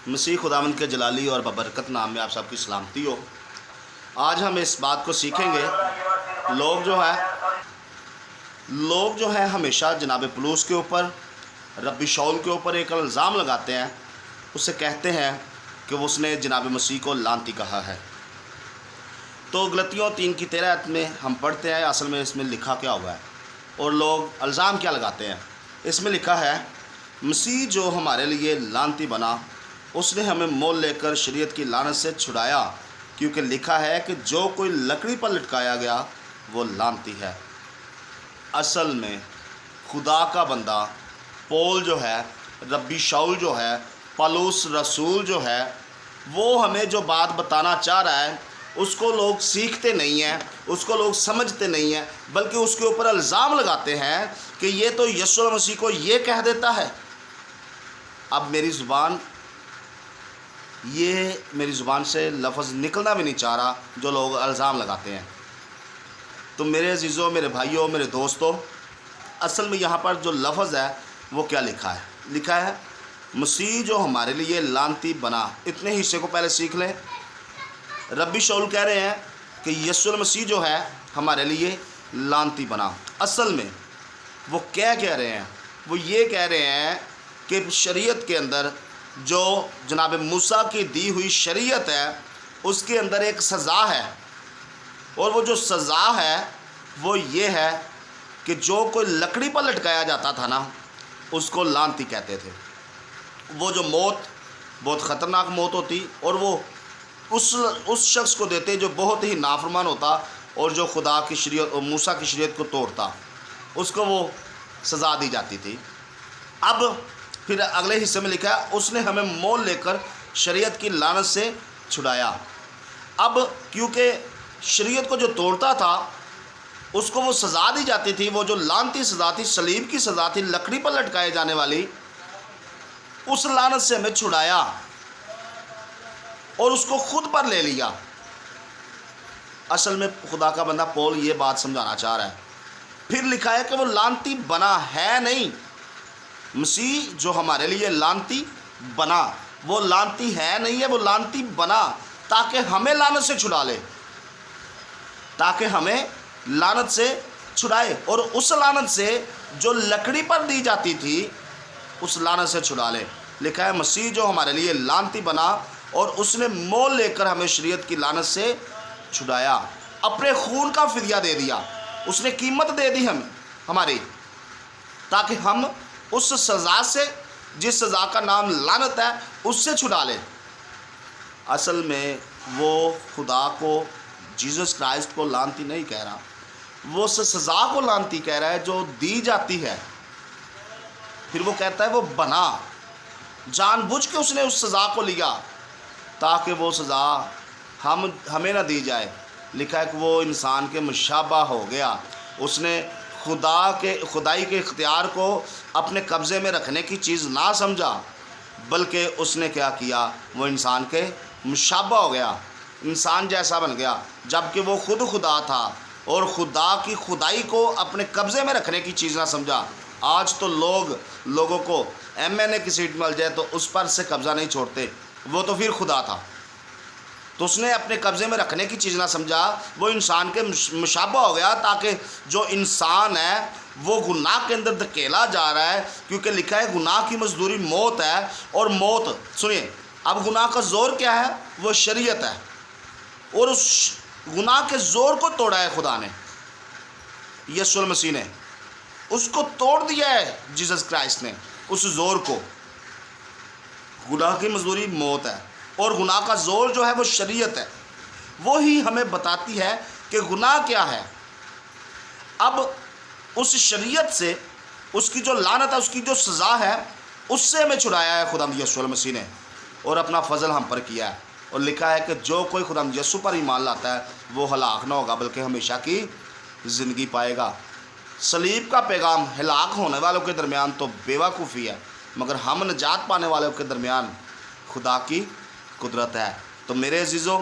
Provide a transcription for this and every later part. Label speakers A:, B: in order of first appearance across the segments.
A: مسیح خداوند کے جلالی اور ببرکت نام میں آپ سب کی سلامتی ہو۔ آج ہم اس بات کو سیکھیں گے، لوگ جو ہے ہمیشہ جناب پولس کے اوپر، ربی شاول کے اوپر ایک الزام لگاتے ہیں، اسے کہتے ہیں کہ اس نے جناب مسیح کو لعنتی کہا ہے۔ تو غلطیوں 3:13 میں ہم پڑھتے ہیں، اصل میں اس میں لکھا کیا ہوا ہے اور لوگ الزام کیا لگاتے ہیں۔ اس میں لکھا ہے، مسیح جو ہمارے لیے لعنتی بنا، اس نے ہمیں مول لے کر شریعت کی لعنت سے چھڑایا، کیونکہ لکھا ہے کہ جو کوئی لکڑی پر لٹکایا گیا وہ لعنتی ہے۔ اصل میں خدا کا بندہ پول جو ہے، ربی شاول جو ہے، پولس رسول جو ہے، وہ ہمیں جو بات بتانا چاہ رہا ہے اس کو لوگ سیکھتے نہیں ہیں، اس کو لوگ سمجھتے نہیں ہیں، بلکہ اس کے اوپر الزام لگاتے ہیں کہ یہ تو یسوع مسیح کو یہ کہہ دیتا ہے۔ اب میری زبان سے لفظ نکلنا بھی نہیں چاہ رہا جو لوگ الزام لگاتے ہیں۔ تو میرے عزیزوں، میرے بھائیوں، میرے دوستوں، اصل میں یہاں پر جو لفظ ہے وہ کیا لکھا ہے؟ لکھا ہے مسیح جو ہمارے لیے لعنتی بنا۔ اتنے حصے کو پہلے سیکھ لیں۔ ربی شاول کہہ رہے ہیں کہ یسوع مسیح جو ہے ہمارے لیے لعنتی بنا۔ اصل میں وہ کیا کہہ رہے ہیں؟ وہ یہ کہہ رہے ہیں کہ شریعت کے اندر جو جناب موسیٰ کی دی ہوئی شریعت ہے، اس کے اندر ایک سزا ہے، اور وہ جو سزا ہے وہ یہ ہے کہ جو کوئی لکڑی پر لٹکایا جاتا تھا نا، اس کو لعنتی کہتے تھے۔ وہ جو موت بہت خطرناک موت ہوتی، اور وہ اس شخص کو دیتے جو بہت ہی نافرمان ہوتا اور جو خدا کی شریعت اور موسیٰ کی شریعت کو توڑتا، اس کو وہ سزا دی جاتی تھی۔ اب پھر اگلے حصے میں لکھا ہے، اس نے ہمیں مول لے کر شریعت کی لعنت سے چھڑایا۔ اب کیونکہ شریعت کو جو توڑتا تھا اس کو وہ سزا دی جاتی تھی، وہ جو لعنتی سزا تھی، صلیب کی سزا تھی، لکڑی پر لٹکائے جانے والی، اس لعنت سے ہمیں چھڑایا اور اس کو خود پر لے لیا۔ اصل میں خدا کا بندہ پول یہ بات سمجھانا چاہ رہا ہے۔ پھر لکھا ہے کہ وہ لعنتی بنا ہے نہیں۔ مسیح جو ہمارے لیے لعنتی بنا، وہ لعنتی ہے نہیں ہے، وہ لعنتی بنا تاکہ ہمیں لعنت سے چھڑا لے، تاکہ ہمیں لعنت سے چھڑائے، اور اس لعنت سے جو لکڑی پر دی جاتی تھی اس لعنت سے چھڑا لے۔ لکھا ہے مسیح جو ہمارے لیے لعنتی بنا اور اس نے مول لے کر ہمیں شریعت کی لعنت سے چھڑایا، اپنے خون کا فدیہ دے دیا، اس نے قیمت دے دی ہماری، تاکہ ہم اس سزا سے، جس سزا کا نام لعنت ہے، اس سے چھڑا لے۔ اصل میں وہ خدا کو، جیزس کرائسٹ کو لعنتی نہیں کہہ رہا، وہ اس سزا کو لعنتی کہہ رہا ہے جو دی جاتی ہے۔ پھر وہ کہتا ہے وہ بنا، جان بوجھ کے اس نے اس سزا کو لیا تاکہ وہ سزا ہمیں نہ دی جائے۔ لکھا ہے کہ وہ انسان کے مشابہ ہو گیا، اس نے خدائی کے اختیار کو اپنے قبضے میں رکھنے کی چیز نہ سمجھا، بلکہ اس نے کیا کیا؟ وہ انسان کے مشابہ ہو گیا، انسان جیسا بن گیا، جبکہ وہ خود خدا تھا اور خدا کی خدائی کو اپنے قبضے میں رکھنے کی چیز نہ سمجھا۔ آج تو لوگوں کو MNA کی سیٹ مل جائے تو اس پر سے قبضہ نہیں چھوڑتے، وہ تو پھر خدا تھا، تو اس نے اپنے قبضے میں رکھنے کی چیز نہ سمجھا، وہ انسان کے مشابہ ہو گیا، تاکہ جو انسان ہے وہ گناہ کے اندر دھکیلا جا رہا ہے، کیونکہ لکھا ہے گناہ کی مزدوری موت ہے، اور موت، سنیے، اب گناہ کا زور کیا ہے؟ وہ شریعت ہے، اور اس گناہ کے زور کو توڑا ہے خدا نے، یسوع مسیح نے اس کو توڑ دیا ہے، جیزس کرائسٹ نے اس زور کو۔ گناہ کی مزدوری موت ہے، اور گناہ کا زور جو ہے وہ شریعت ہے، وہی ہمیں بتاتی ہے کہ گناہ کیا ہے۔ اب اس شریعت سے، اس کی جو لعنت ہے، اس کی جو سزا ہے، اس سے ہمیں چھڑایا ہے خدا یسوع مسیح نے، اور اپنا فضل ہم پر کیا ہے، اور لکھا ہے کہ جو کوئی خدا یسوع پر ایمان لاتا ہے وہ ہلاک نہ ہوگا بلکہ ہمیشہ کی زندگی پائے گا۔ صلیب کا پیغام ہلاک ہونے والوں کے درمیان تو بیوقوفی ہے، مگر ہم نجات پانے والوں کے درمیان خدا کی قدرت ہے۔ تو میرے عزیزوں،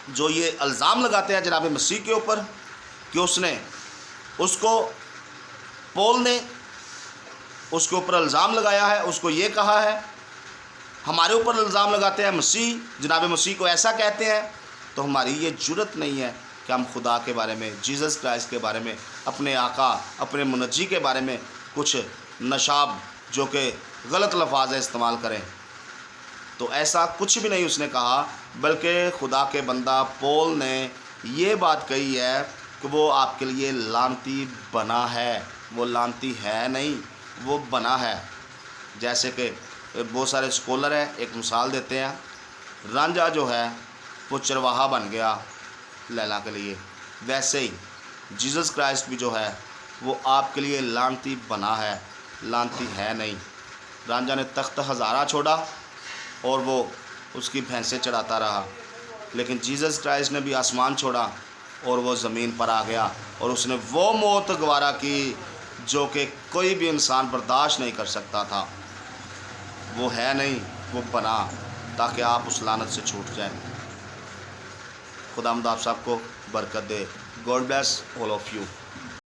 A: جو یہ الزام لگاتے ہیں جناب مسیح کے اوپر کہ پول نے اس کے اوپر الزام لگایا ہے، اس کو یہ کہا ہے ہمارے اوپر الزام لگاتے ہیں مسیح جناب مسیح کو ایسا کہتے ہیں، تو ہماری یہ جرت نہیں ہے کہ ہم خدا کے بارے میں، جیزس کرائسٹ کے بارے میں، اپنے آقا، اپنے منجی کے بارے میں کچھ نشاب جو کہ غلط لفاظ ہے استعمال کریں۔ تو ایسا کچھ بھی نہیں اس نے کہا، بلکہ خدا کے بندہ پول نے یہ بات کہی ہے کہ وہ آپ کے لیے لعنتی بنا ہے، وہ لعنتی ہے نہیں، وہ بنا ہے۔ جیسے کہ بہت سارے اسکالر ہیں ایک مثال دیتے ہیں، رانجھا جو ہے وہ چرواہا بن گیا لیلا کے لیے، ویسے ہی جیزس کرائسٹ بھی جو ہے وہ آپ کے لیے لعنتی بنا ہے، لعنتی ہے نہیں۔ رانجھا نے تخت ہزارہ چھوڑا اور وہ اس کی بھینسیں چڑھاتا رہا، لیکن جیزس کرائسٹ نے بھی آسمان چھوڑا اور وہ زمین پر آ گیا، اور اس نے وہ موت گوارا کی جو کہ کوئی بھی انسان برداشت نہیں کر سکتا تھا۔ وہ ہے نہیں، وہ بنا، تاکہ آپ اس لعنت سے چھوٹ جائیں۔ خداوند آپ سب کو برکت دے۔ God bless all of you.